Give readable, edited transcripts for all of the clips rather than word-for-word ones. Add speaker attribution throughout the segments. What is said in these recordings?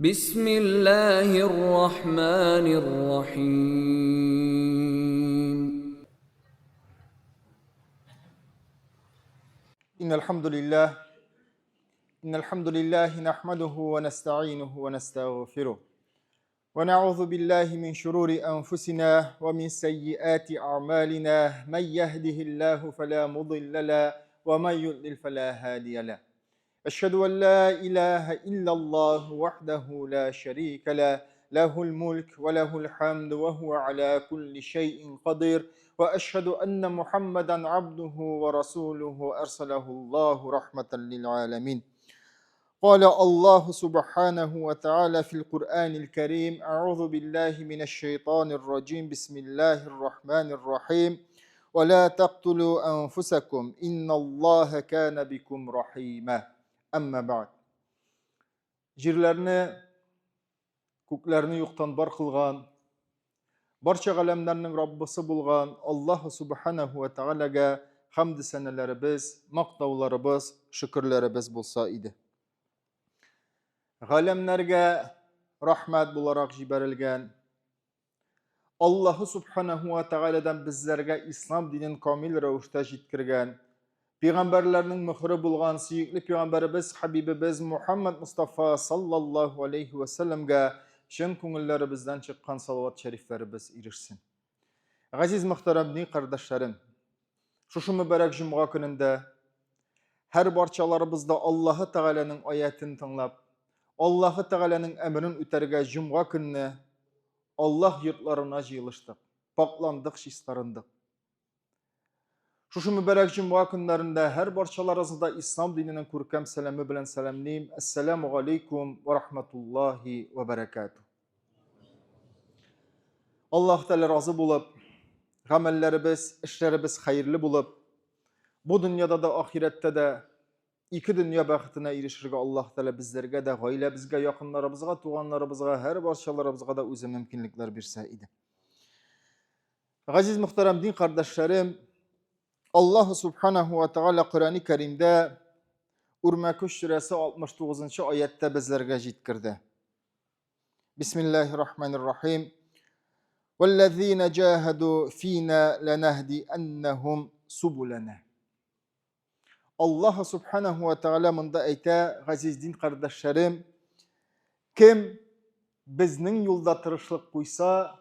Speaker 1: بسم الله الرحمن الرحيم
Speaker 2: إن الحمد لله نحمده ونستعينه ونستغفره ونعوذ بالله من شرور أنفسنا ومن سيئات أعمالنا من يهده الله فلا مضل له ومن يضلل فلا هادي له أشهد أن لا إله إلا الله وحده لا شريك له له الملك وله الحمد وهو على كل شيء قدير وأشهد أن محمدا عبده ورسوله أرسله الله رحمة للعالمين قال الله سبحانه وتعالى في القرآن الكريم أعوذ بالله من الشيطان الرجيم بسم الله الرحمن الرحيم ولا تقتلوا أنفسكم إن الله كان بكم رحيما أما بعد Jirlerini, köklerini yoktan bar kılgan, barça alemlerinin Rabbisi bulgan Allah Subhanahu ve Taala'ga hamd senelerimiz, maktavlarımız, şükürlerimiz bulsa idi. Alemlerge rahmet bularak jiberilgen, Allah Subhanahu ve Taala'dan bizlerge İslam dinin kamil rövüşte jitkirgen, Peygamberlerinin mührü bulgan siyikli Peygamberimiz Habibimiz Muhammed Mustafa sallallahu aleyhi ve sellem'ge şen köngüllerimizden çıkan salavat şeriflerimiz irişsin. Aziz muhteremli kardeşlerim, şu mübarek Cuma gününde her barçalarımızda Allah Teala'nın ayetini tınlap, Allah Teala'nın emrinin üterge Cuma gününe Allah yurtlarına jıyılıştık, paklandık, şistarındık. Şu mübarek Cuma günlerinde her barçalarınızda İslam dininin kurkem selamı bilen selamlayayım. Esselamu aleykum ve rahmetullahi ve berekatuhu. Allah Teala razı bulup, amellerimiz, işlerimiz hayırlı bulup, bu dünyada da ahirette de iki dünya baxtına erişirge Allah Teala bizlerge de, gayle bizge, yakınlarımızga, tuğanlarımızga, her barçalarımızga da özü mümkünlükler birse idi. Aziz muhterem din kardeşlerim, Allah Subhanahu ve Teala Kur'an-ı Kerim'de Urmekuş suresi 69. ayette bizlerge jitkirdi. Bismillahirrahmanirrahim. وَالَّذ۪ينَ جَاهَدُوا ف۪ينَا لَنَهْدِئَنَّهُمْ سُبُلَنَا. Allah Subhanahu ve Teala mında eyte, aziz din kardeşlerim, kim bizning yolda tırışlık koysa,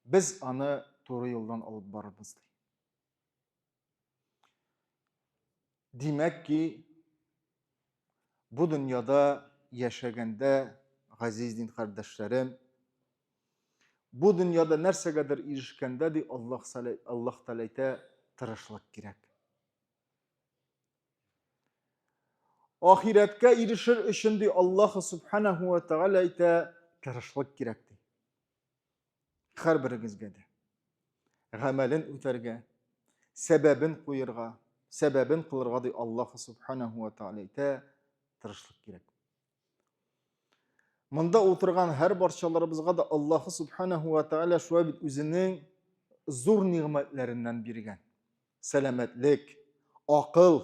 Speaker 2: biz onu doğru yoldan alıp barırız. Demek ki bu dünyada yaşaganda aziz din kardeşlerim, bu dünyada nerse kadar erişkende de Allah Teala'ya tırışlık gerek. Ahiretke erişir için de Allah Subhanahu ve Teala'ya tırışlık gerekti. Her birinizge de. Gamelin üterge, sebebin koyurga, sebebin kılırga da Allah Subhanahu ve Teala'ya tırışlık gerek. Mında oturgan her barçalarımızga da Allah Subhanahu ve Teala şu an özünün zor nimetlerinden birigen. Selametlik, akıl,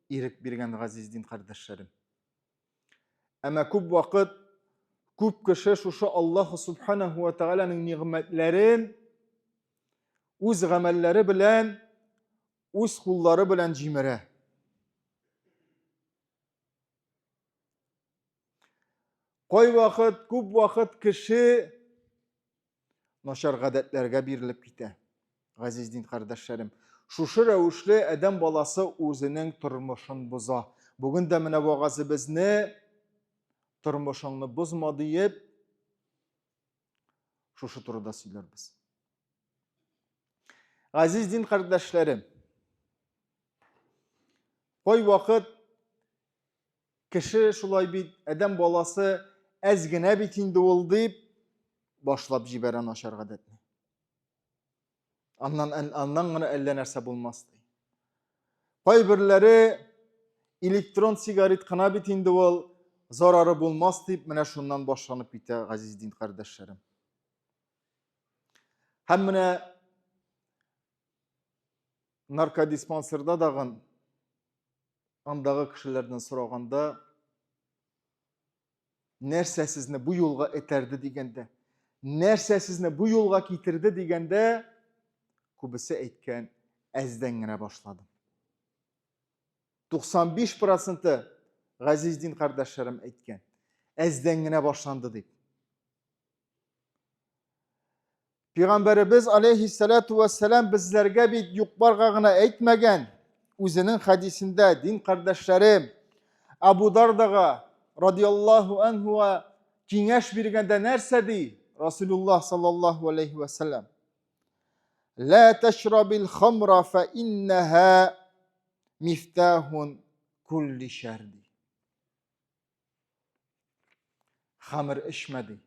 Speaker 2: irik birgen aziz din kardeşlerim. Ama küp vakit, küp kişi şu Allah Subhanahu ve Teala'nın nimetlerin öz gamelleri bilen, öz kulları bilen cimere. Koy vakit, küp vakit kişi naşar gadetlerge birilip gite. Aziz din kardeşlerim. Şu revuşlu eden balası özünün turmuşun buza. Bugün de mine vağazı biz ne? Turmuşunu buzma deyip şu turda söyler biz. Aziz din kardeşlerim. Koy vakit kişi şulay bir eden balası ezgine bitinde ol deyip başlap jiberen aşar gadetini. Andan elle nerse bulmazdı. Koy birleri elektron sigaret kına bitinde ol zararı bulmaz deyip mine şundan başlanıp bite aziz din kardeşlerim. Hem mine narkodispanserda dağın andağı kişilerden sorağında нәрсә сезне бу юлга этерде дигәндә, нәрсә сезне бу юлга китерде дигәндә, күбесе әйткән, әздән генә башладым. 95% газиз дин кардәшләрем әйткән, әздән генә башланды дип. Пәйгамбәребез алейхиссалату вассалам безләргә бит юк-барга гына әйтмәгән. Үзенең хадисендә дин кардәшләрем Абу Дардага радиллаһу анһуга киңәш биргәндә нәрсә ди? Расулуллаһ саллаллаһу алейхи ва саллям: "Ла ташрабил хамра фа иннаха мифтахун кулли шар." Хамыр эчмә ди.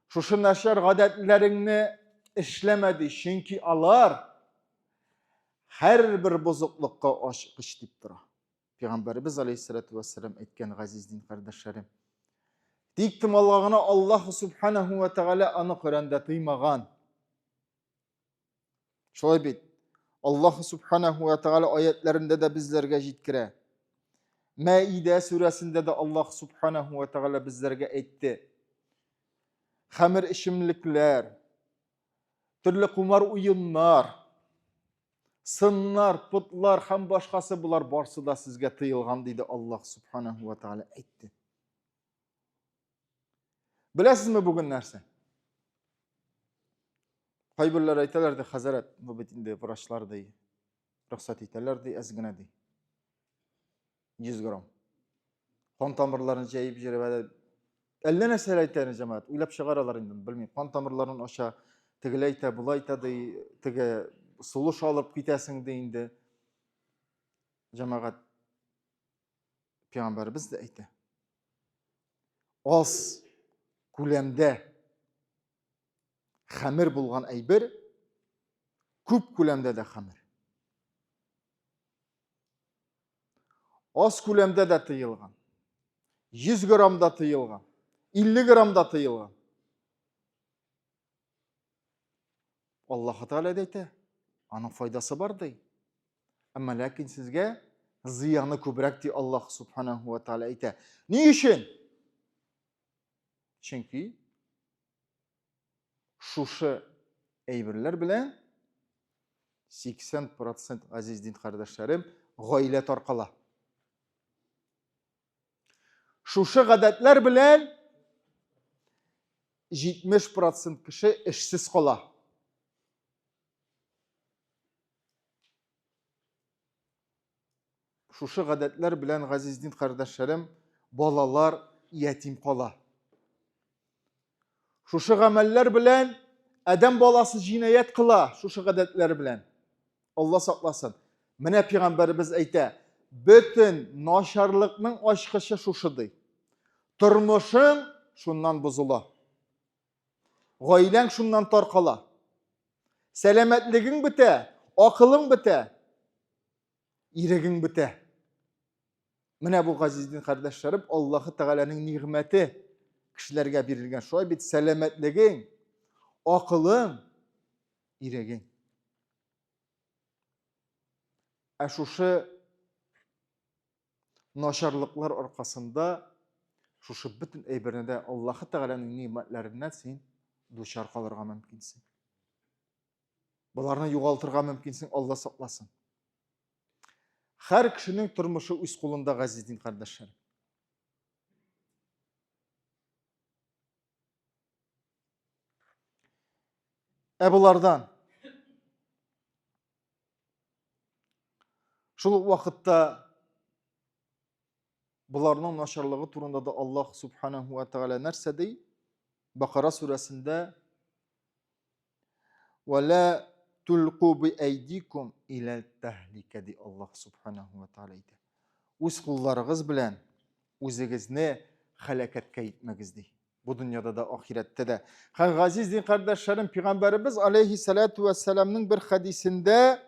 Speaker 2: Шушы начар гадәтләреңне эшләмә ди, чөнки алар һәрбер бозыклыкка ачкыч дип тора. Пәйгамбәребез алейхиссалату вассалам әйткән, газиз дин кардәшләрем. Тик тымаллагына Аллаһ субханаһу ва тааля аны Коръәндә тыймаган. Шулай бит. Аллаһ субханаһу ва тааля аятларында да безләргә җиткерә. Маида сүрәсендә дә Аллаһ субханаһу ва тааля безләргә әйтте. Хамыр ишемлекләр, төрле кумар уеннар, сыннар, путлар һәм башкасы булар барсы да сезгә тыелган диде Аллаһ субханаһу ва тааля әйтте. Беләсезме бүген нәрсә? Кайберләр әйтәләр ди, хәзрәт, бу бит инде врачлар ди, рөхсәт итәләр ди, әз генә ди. 100 грамм. Кан тамырларын җәеп җирәбә. Әллә нәрсә әйтәләр җәмәгать, уйлап чыгаралар инде, белмим. Кан тамырларын аша тегеләй әйтә, булай әйтә ди, теге сулыш алып китәсең ди инде. Җәмәгать, Пәйгамбәрбез дә әйтә. Аз күләмдә хәмер булган әйбер, күп күләмдә дә хәмер. Az күләмдә дә тыелган. 100 граммда тыелган. 50 граммда тыелган. Аллаһ Тәгалә әйтә, аның файдасы бар ди. Әмма ләкин сезгә зыяны күбрәк ди Аллаһ субханаһу ва тааля әйтә. Ни өчен? Чөнки шушы әйберләр белән 80% газиз дин кардәшләрем гаилә таркала. Шушы гадәтләр белән 70% кеше эшсез кала. Шушы гадәтләр белән газиз дин кардәшләрем балалар ятим кала. Шушы гамәлләр белән адәм баласы җинаят кыла, шушы гадәтләр белән. Алла сакласын. Менә Пәйгамбәрбез әйтә, бөтен начарлыкның ачкычы шушы ди. Тормышың шуннан бозыла. Гаиләң шуннан таркала. Сәламәтлегең бетә, акылың бетә, ирегең бетә. Менә бу газиз дин кардәшләрем, Аллаһ Тәгаләнең нигъмәте кешеләргә бирелгән. Шулай бит сәламәтлегең, акылың, ирегең. Ә шушы начарлыклар аркасында шушы бөтен әйберне Аллаһ Тәгаләнең ниъмәтләреннән син дучар калырга мөмкинсең. Буларны югалтырга мөмкинсең, Алла сакласын. Һәр кешенең тормышы үз кулында, газиз дин кардәшләр. Ә булардан шул ук вакытта буларның начарлыгы турында да Аллаһ субханаһу ва тааля нәрсә ди? Бакара сүрәсендә: "Ва ла тулqu би айдикум иля тахлика" ди Аллаһ субханаһу ва тааля әйтә. Үз кулларыгыз белән үзегезне хәлакәткә итмәгез ди. Бу дөньяда да, ахирәттә дә. Һәм газиз дин кардәшләрем, Пәйгамбәрбез алейхиссалату вассаламның бер хадисендә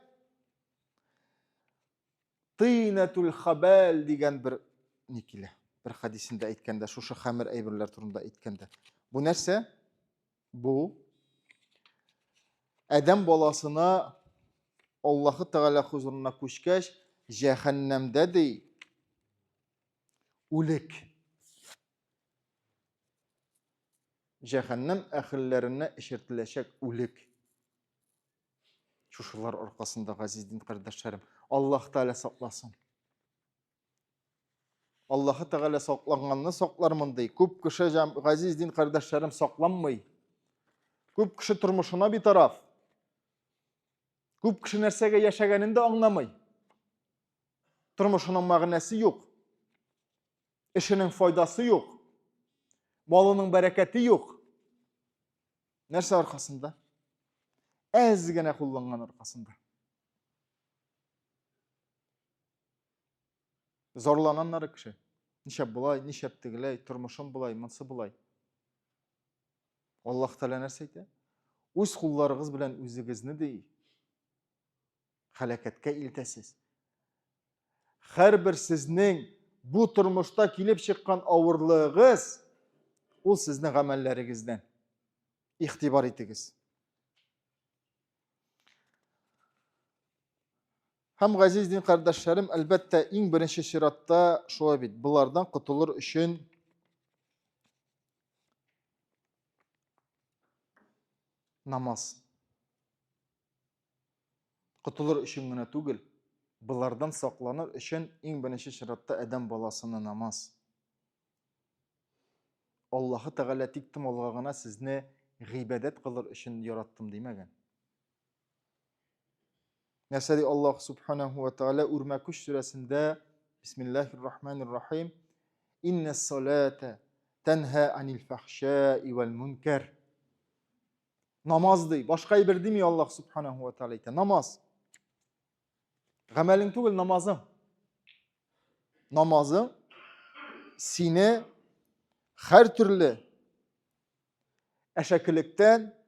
Speaker 2: тыйнатул хабал дигән бер никилә. Бер хадисендә әйткәндә, шушы хәмер әйберләр турында әйткәндә. Бу нәрсә? Бу адәм баласына Аллаһ Тәгалә хузурына күчкәч, җәһәннәмдә ди үлек. cehennem ehillerine eşirtileşek ulik. Şuşular arkasında gaziz din kardeşlerim. Allah Teala saklasın. Allah Teala saklanganını saklarmın dey. Köp kişi gaziz din kardeşlerim saklanmay. Köp kişi turmuşuna bir taraf. Köp kişi nersege yaşaganını da anlamay. Turmuşunun mağnesi yok. İşinin faydası yok. Malının bereketi yok. Nerse arkasında? Ezgene kullangan arkasında. Zorlananları kişi. Nişep bulay, nişep tigilay, turmuşun bulay, mansı bulay. Allah Teala nerseydi? Üz kullarınız bilen üzügizni dey. Halaketke iltesiz. Her bir sizning bu turmuşta kilip çıkan avırlığınız o sizning amellerinizden. İhtibar etiniz. Hem gaziz din kardeşlerim elbette en birinci şiratta şöyle bit. Bunlardan kurtulur için namaz. Kurtulur için gına tugil. Bunlardan saklanır için en birinci şiratta eden balasını namaz. Allah'ı Teala tiktim olğağına sizni gıybedet kılır için yarattım demegen. Mesela Allah Subhanahu ve Teala Urmakuş suresinde Bismillahirrahmanirrahim İnnes salate tenha anil fahşai vel münker. Namaz dey. Başka bir demiyor Allah Subhanahu ve Teala. Namaz. Gamelin tugul namazın. Namazın sine her türlü eşeklikten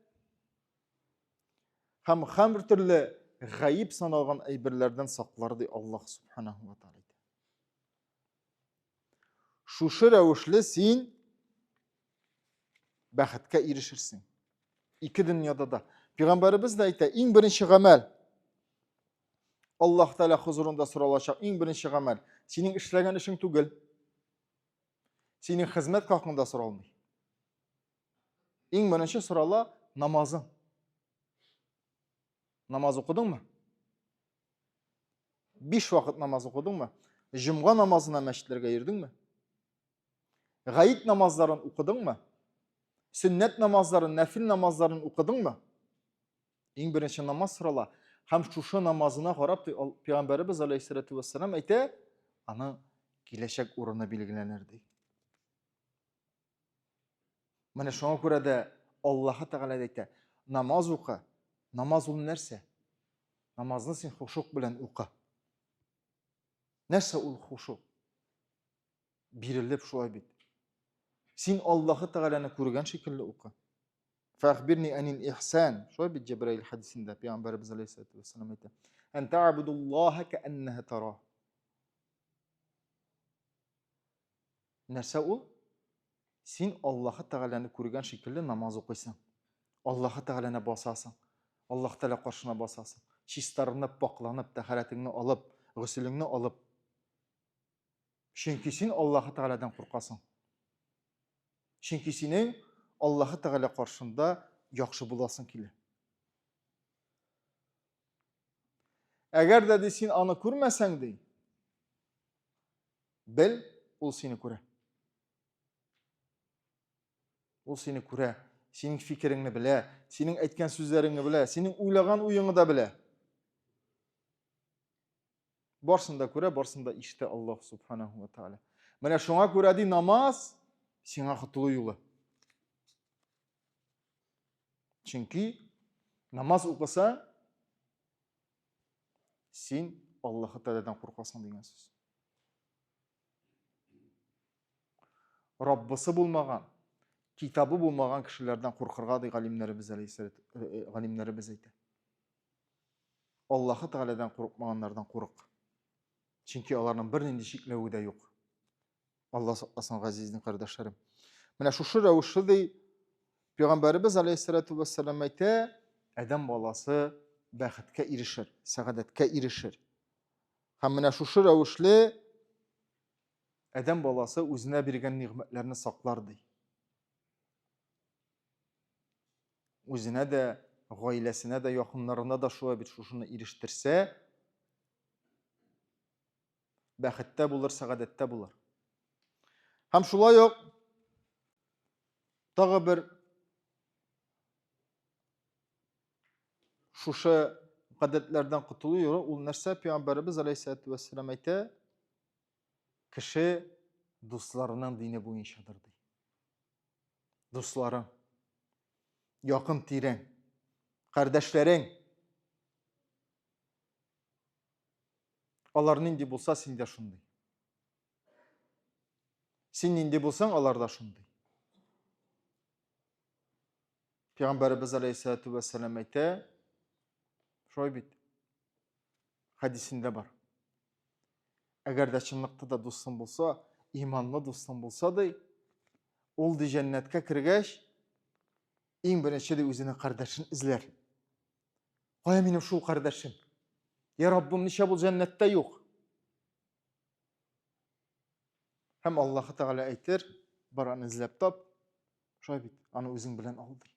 Speaker 2: hem bir türlü gayip sanalgan aybirlerden saklardı Allah Subhanahu ve Teala. Şuşu revuşlu sen bəxtke erişirsin. İki dünyada da. Peygamberimiz de ayta en birinci gamel Allah Teala huzurunda soralaşacak en birinci gamel senin işlegen işin tugul. Senin hizmet hakkında sorulmuyor. En birinci sorala namazın. Namaz okudun mu? 5 vakit namaz okudun mu? Cuma namazına meşitlerge girdin mi? Gayet namazların okudun mu? Sünnet namazların, nafil namazların okudun mu? En birinci namaz sırala. Hem şu namazına qarab Peygamberimiz Aleyhisselatü Vesselam ayta, ana gelecek uğruna bilgilenirdi. Mana şuna göre de Allah Teala ayta, namaz oku. Namaz ol nerse? Namazını sen huşuk bilen oku. Nerse ol huşuk? Birilip şuay bit. Sen Allah'ı Teala'nı korugan şekilde oku. Fa'khbirni anil ihsan. Şuay bit Cebrail hadisinde Peygamberimiz Aleyhisselatü Vesselam ayta. En ta'budullaha ke'enneha tarah. Nerse ol? Sen Allah'ı Teala'nı korugan şekilde namaz okuysan. Allah'ı Teala'na basasın. Allah Teala karşına basasın. Şistarınıp, baklanıp, taharetini alıp, gusülünü alıp. Çünkü sen Allah'ı Teala'dan korkasın. Çünkü senin Allah'ı Teala karşında yaxşı bulasın kili. Eğer dedi sen anı kurmasan dey, bil, o seni kure. O seni kure. Senin fikrini bile, senin etken sözlerini bile, senin uylagan uyunu da bile. Barsında kure, barsında işte Allah Subhanahu ve Teala. Mana şuna kure di namaz, sana kutulu yolu. Çünkü namaz okusa, sen Allah'ı Teala'dan korkasın degan söz. Rabbisi bulmagan, kitabı bulmagan kişilerden korkarga diye galimlerimiz aytadi. Allah'ı Teala'dan korkmaganlardan kork. Çünkü onların bir nindi şeklevi de yok. Allah saklasın azizli kardeşlerim. Mana şu revuşlu dey Peygamberimiz Aleyhisselatü Vesselam aytadi, adam balası bəxtke erişir, saadetke erişir. Hem mana şu revuşlu adam balası özüne bergen nimetlerini saklar dey. үзенә дә, гаиләсенә дә, якыннарына да шулай бит шушыны ирештерсә, бәхеттә булыр, сәгадәттә булыр. Һәм шулай ук тагы бер шушы гадәтләрдән котылу юлы ул нәрсә? Пәйгамбәрбез алейһиссәлату вәссәлам әйтә, кеше дусларының дине буенчадыр ди. Дусларың, якын тирең, кардәшләрең, алар нинди булса, син дә шундый. Син нинди булсаң, алар да шундый. Пәйгамбәрбез алейһиссәлату вәссәлам әйтә, шулай бит. Хадисендә бар. Әгәр дә чынлыкта да дустың булса, иманлы дустың булса да, ул ди җәннәткә кергәч, иң беренче ди үзенең кардәшен эзләр. Кая минем шул кардәшем? Я Раббым, ничә бул җәннәттә юк? Һәм Аллаһ Тәгалә әйтер, бар аны эзләп тап, шулай бит, аны үзең белән ал ди.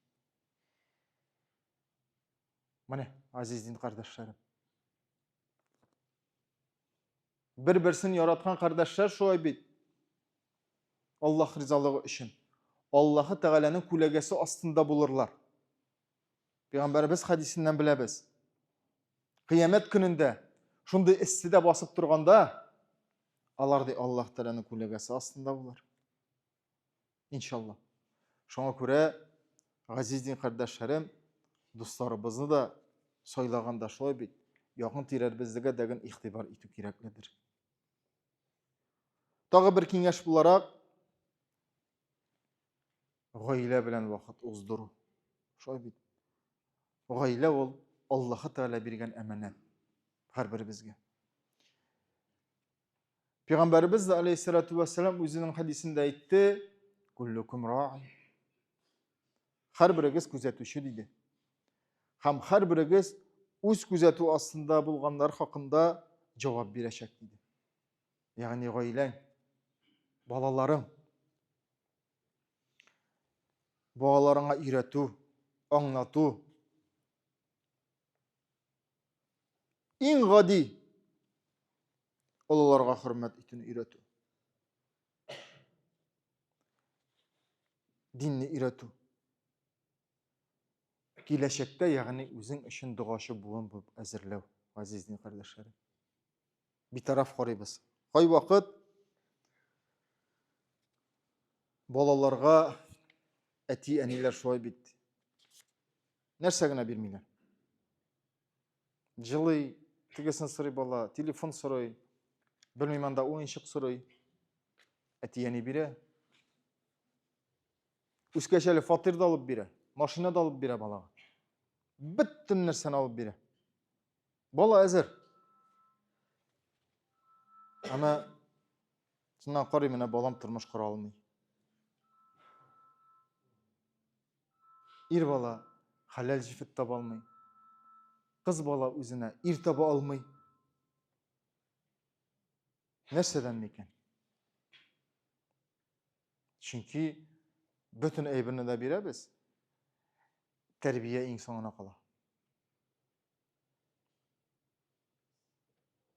Speaker 2: Менә, азиз дин кардәшләрем. Бер-берсен яраткан кардәшләр шулай бит. Аллаһ ризалыгы өчен. Аллаһ Тәгаләнең күләгәсе астында булырлар. Пәйгамбәрбез хадисеннән беләбез. Кыямәт көнендә шундый эстедә басып торганда, алар ди Аллаһ Тәгаләнең күләгәсе астында булыр. Иншаллах. Шуңа күрә, газиз дин кардәшләрем, дусларыбызны да сайлаганда шулай бит, якын тирәбезгә дәген игътибар итү кирәкледер. Тагы бер киңәш буларак, гаилә белән вакыт уздыру. Шулай бит. Гаилә ул Аллаһ Тәгалә биргән әманәт һәрберебезгә. Пәйгамбәрбез алейһиссәлату вәссәлам үзенең хадисендә әйтте, "Куллукум ра'i." Һәрберегез күзәтүче диде. Һәм һәрберегез үз күзәтү астында булганнар хакында җавап бирәчәк диде. Ягъни гаиләң, балаларың, балаларыңа өйрәтү, аңлату, иң гади олыларга хөрмәт итүне өйрәтү. Динне өйрәтү. Киләчәктә, ягъни үзең өчен дугачы булуын булып әзерләү, азиз дин кардәшләрем. Битараф карыйбыз. Кай вакыт балаларга әти-әниләр шулай бит. Нәрсә генә бирмиләр? Җылый, тегесен сорый бала, телефон сорый, белмим анда уенчык сорый. Әти-әни бирә. Үскәч әле фатир да алып бирә, машина да алып бирә балага. Бөтен нәрсәне алып бирә. Бала әзер. Ана шуннан карый, менә балам тормыш кора алмый. Ир бала халал җифет таба алмый. Кыз бала үзенә ир таба алмый. Нәрсәдән микән? Чөнки бөтен әйберне дә бирәбез. Тәрбия иң соңына кала.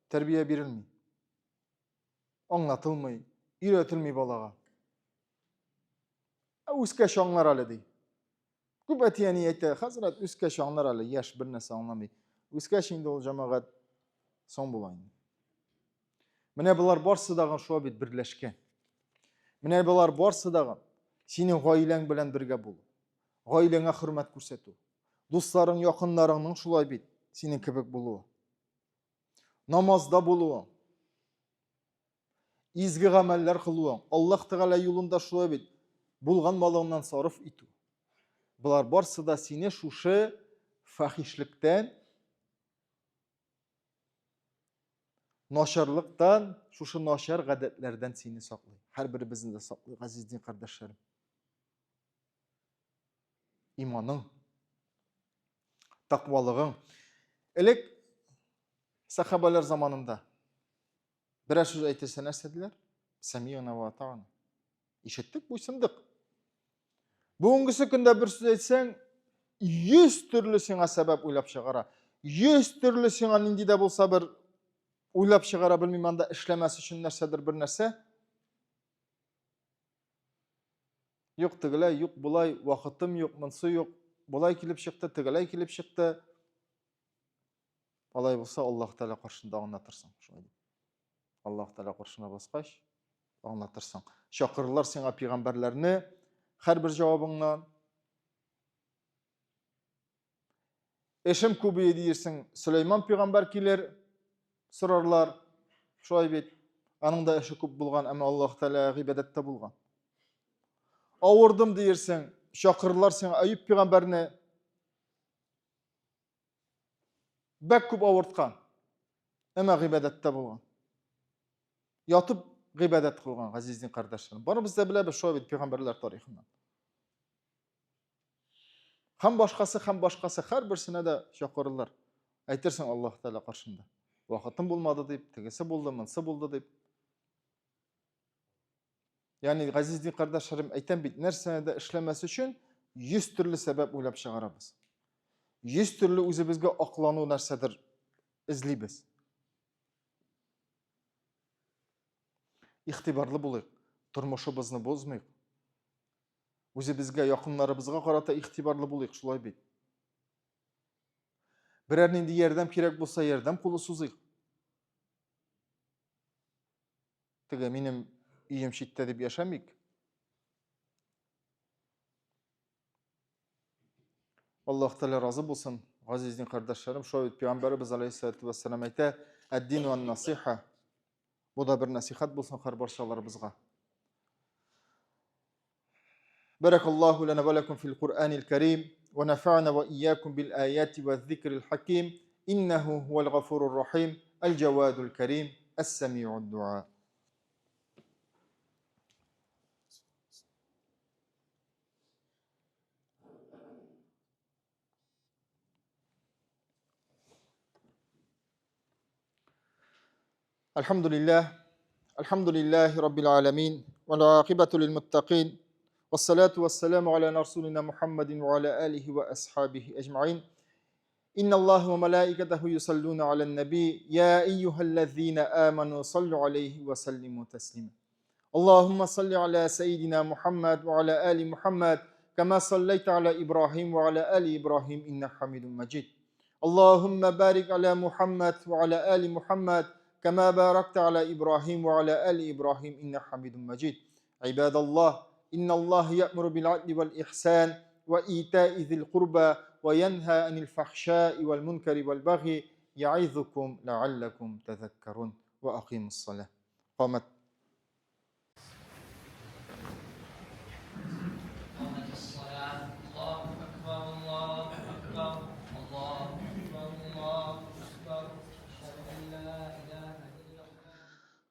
Speaker 2: Тәрбия бирелми. Аңлатылмый, өйрәтелми балага. Үскәч аңлар әле ди. Күп әти-әни әйтә, хәзрәт үскәч аңлар әле, яшь бер нәрсә аңламый. Үскәч инде ул җәмәгать соң була инде. Менә булар барсы да шулай бит берләшкән. Менә булар барсы да синең гаиләң белән бергә булу. Гаиләңә хөрмәт күрсәтү. Дусларың, якыннарыңның шулай бит синең кебек булуы. Намазда булуың. Изге гамәлләр кылуың. Аллаһ Тәгалә юлында шулай бит булган малыңнан сарыф итү. Булар барсы да сине шушы фахишлектән, начарлыктан, шушы начар гадәтләрдән сине саклый. Һәрберебезне дә саклый, газиз дин кардәшләрем. Иманың, тақвалыгың. Элек сахабалар заманында берәр сүз әйтелсә нәрсә диләр? Сами'на ва атa'на. Ишеттек, буйсындык. Бүгенгесе көндә бер сүз әйтсәң, 100 türlü sina sebep uylap çıgara. 100 türlü sina nindi de bolsa bir uylap çıgara bilmem anda işlemesi için nersedir bir nerse. Yok tigilay, yok bulay, vakıtım yok, mınsı yok. Bulay kilip çıktı, tigilay kilip çıktı. Alay bolsa Allah Teala karşında anlatırsın. Allah Teala karşına basqaş, anlatırsın. Şakırlar sana peygamberlerini her bir cevabından. Eşim kubiye deyirsin, Süleyman peygamber kiler, sırarlar. Şoy bit, anın da eşi kub bulgan ama Allah Teala gibedette bulgan. Avurdım deyirsin, şakırlar sana Ayüp peygamberini bek kub avurtkan ama gibedette bulgan. Yatıp gibedet kılgan azizin kardeşlerim. Bana bizde bile bir şoy bit peygamberler tarihinden. Hem başkası her birisine de şakırlar. Aytırsan Allah Teala karşında. Vakıtım bulmadı deyip, tegesi buldu, mınsı buldu deyip. Yani azizin kardeşlerim aytan bit nersene de işlemesi için 100 türlü sebep uylap çıgarabız. 100 türlü özümüzge aklanu nersedir izleybiz. İhtibarlı bulayık. Turmuşubizni bozmayık. Özümüzge yakınlarımızga karata ihtibarlı bulayık şulay bit. Birer nindi yerden kirek bolsa yerden pulu suzayık. Tige minim iyim şitte dep yaşamayık. Allah Teala razı bulsun. Azizin kardeşlerim, şu Peygamberimiz Aleyhisselatü Vesselam ayta, "Ed-din ve nasiha." Bu da bir nasihat bulsun her barşalarımızga. Barakallahu lana ve lekum fil Kur'anil Kerim ve nafa'na ve iyyakum bil ayati ve zikril hakim. İnnehu huvel gafurur rahim. El cewadul kerim. Es-semi'ud du'a. Elhamdülillahi Rabbil alemin. Ve l'âkibatu lil muttaqin. Vessalatu vesselamu ala Rasulina Muhammedin ve ala alihi ve ashabihi ecma'in. İnna Allah ve melaiketehu yusalluna alen nebi. Ya eyyühellezine amenu sallu aleyhi ve sellimu teslima. Allahümme salli ala seyyidina Muhammed ve ala ali Muhammed. Kama salleyte ala İbrahim ve ala ali İbrahim inne hamidun mecid. Allahümme barik ala Muhammed ve ala ali Muhammed. Kama barakte ala İbrahim ve ala ali İbrahim inne hamidun mecid. İbadallah, innallah ya'muru bil adli vel ihsan ve ita'i zil kurba ve yenha anil fahşai vel munkari vel baghi ya'izukum la'allakum tezekkerun ve aqimus salah. Qamet.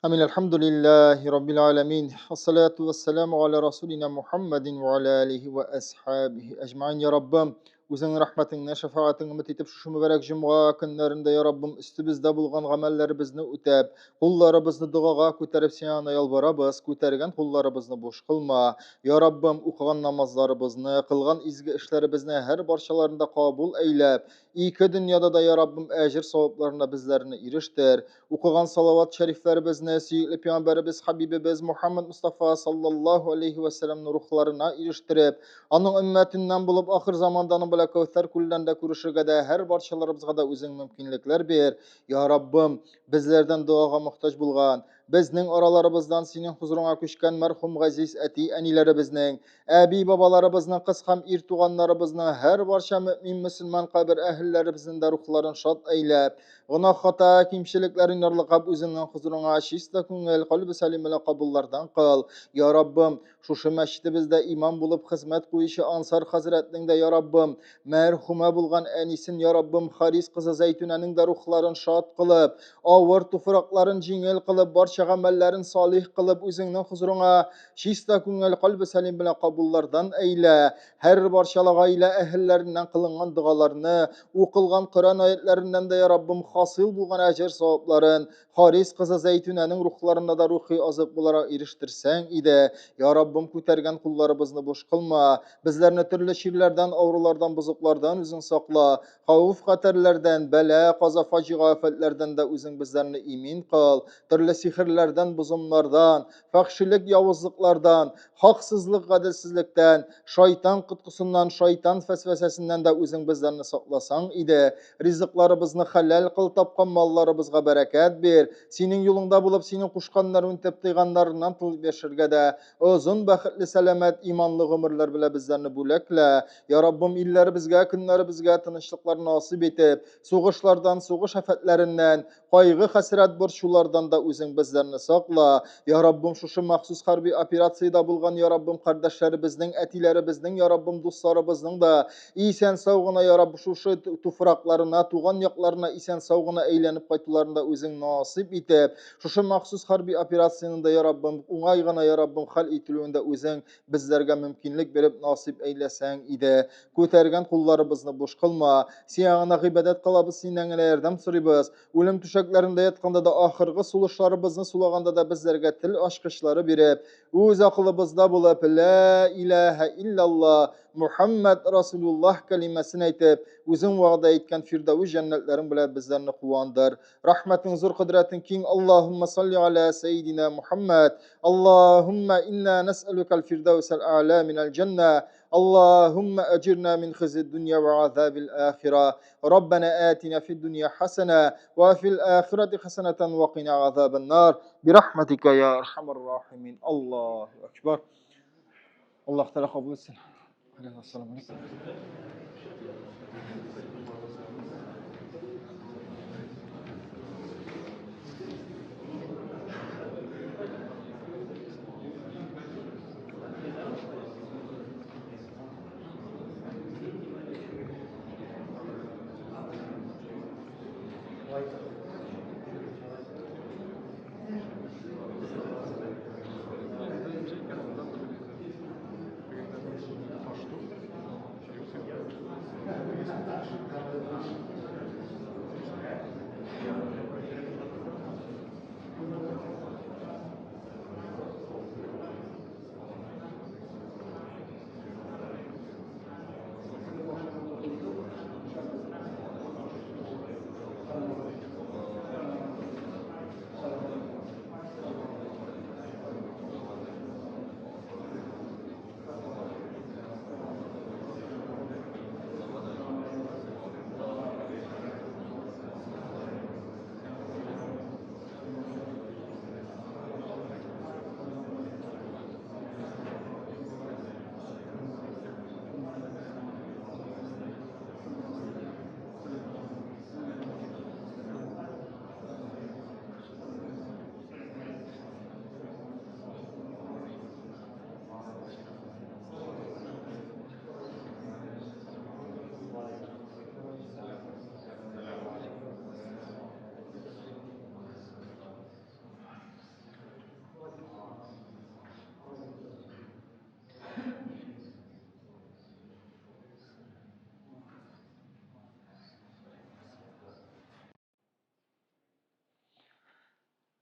Speaker 2: Amin. Elhamdülillahi Rabbil alemin. Esselatu vesselamu ala Resulina Muhammedin ve ala alihi ve ashabihi ecmain. Ya Rabbim, Uzun rahmetinle, şefaatinle ümit etip şu mübarek cuma günlerinde ya Rabbim üstümüzde bulgan amellerimizni ötep, kullarımızı duaga köterip sana yalvarabız, kötergen kullarımızı boş kılma. Ya Rabbim okugan namazlarımızı, kılgan izgi işlerimizni her parçalarında kabul eylep. İki dünyada da ya Rabbim ecir savaplarına bizlerini iriştir. Okugan salavat şeriflerimizni, Seyyidli Peygamberimiz Habibimiz Muhammed Mustafa sallallahu aleyhi ve sellem'in ruhlarına iriştirip, onun ümmetinden bulup ahir zamandanın bile Kevser kullanda kuruşurgada her barçalarımızga da özün mümkünlikler ber. Ya Rabbim, bizlerden duaga muhtaç bulgan, bizning aralarımızdan senin huzuruna köşken merhum gaziz eti anilerimizning, abi babalarımızning, kız ham ir tuğanlarımızning, her barça mümin Müslüman kabir ehillerimizin de ruhlarını şad eylep, ona hata kimşiliklerin yarlıqab özünün huzuruna şista küngel kalbi salim ile kabullardan kıl. Ya Rabbim, şu meşridimizde imam bulup hizmet kuyuşu Ansar Hazretinin de ya Rabbim, merhume bulgan enisin ya Rabbim, Haris kızı Zeytune'nin de ruhlarını şad kılıp, ağır tufrakların cingel kılıp, barça yaxşı amellerin salih kılıp özünden huzuruna şista küngel kalbi selim bilen kabullardan eyle. Her barşalağa ile ehillerinden kılıngan dualarını, okılgan Kur'an ayetlerinden de ya Rabbim hasıl bulgan ecir savapların, Haris kıza Zeytune'nin ruhlarında da ruhi azık olarak eriştirsen ide. Ya Rabbim kütergen kullarımızını boş kılma. Bizlerini türlü şirlerden, avrulardan, bozuklardan üzün sakla. Havuf haterlerden, bela, kaza, facia, afetlerden de üzün bizlerini imin kıl. Türlü sihirlerden, buzumlardan, fahşilik, yavuzluklardan, haksızlık, adilsizlikten, şeytan kıtkusundan, şeytan fesvesesinden de üzün bizlerini saklasan ide. Rizıklarımızını halal kıl, tapkan mallarımızga bereket bir. Senin yolunda bulup, senin kuşkanların teptiğanlarından tılıp yaşırga da, uzun, baxitli, selamet, imanlı ömürler bile bizlerini bulekle. Ya Rabbim illeri bizge, günleri bizge, tınışlıklar nasip etip, soğuşlardan, soğuş afetlerinden, kaygı, hasret, borçlulardan da üzün bizlerini sakla. Ya Rabbim şu mahsus harbi operasyada bulgan Ya Rabbim kardeşlerimizin, etilerimizin, Ya Rabbim dostlarımızın da isen savğına Ya Rabbim şu tufraklarına, tuğan yaklarına isen savğına eğlenip kaytılarında üzün nasip etip, şu mahsus harbi operasyonunda Ya Rabbim, unaygana Ya Rabbim hal etilüğünde üzün bizlerge mümkünlük verip nasip eylesen ide. Kötergen kullarımızını boş kılma. Siyağına gıbedet kılabız, sinengine erdem sürübüz. Ölüm tüşeklerinde yatkanda da ahırgı suluşlarımızını sulaganda da bizlerge til aşkışları verip, öz akılımızda bulup, La ilahe illallah, Muhammed Resulullah kelimesini aytip, özün vaada etken firdevs cennetlerin bile bizlerini kuvandır. Rahmetin zur kudretin king Allahümme salli ala seyyidina Muhammed. Allahümme inna nes'elukel firdevsel a'la minel cennet. اللهم أجرنا من خزي الدنيا وعذاب الآخرة ربنا آتنا في الدنيا حسنة وفي الآخرة حسنة وقنا عذاب النار برحمتك يا أرحم الراحمين الله أكبر الله تعالى قبول السنة السلام عليكم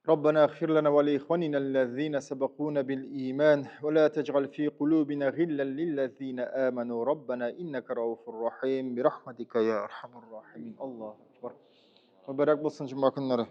Speaker 2: ربنا اغفر لنا ولإخواننا الذين سبقونا بالإيمان ولا تجعل في قلوبنا غلا للذين آمنوا ربنا إنك رؤوف رحيم برحمتك يا أرحم الراحمين الله أكبر. Mübarek olsun cuma günleri.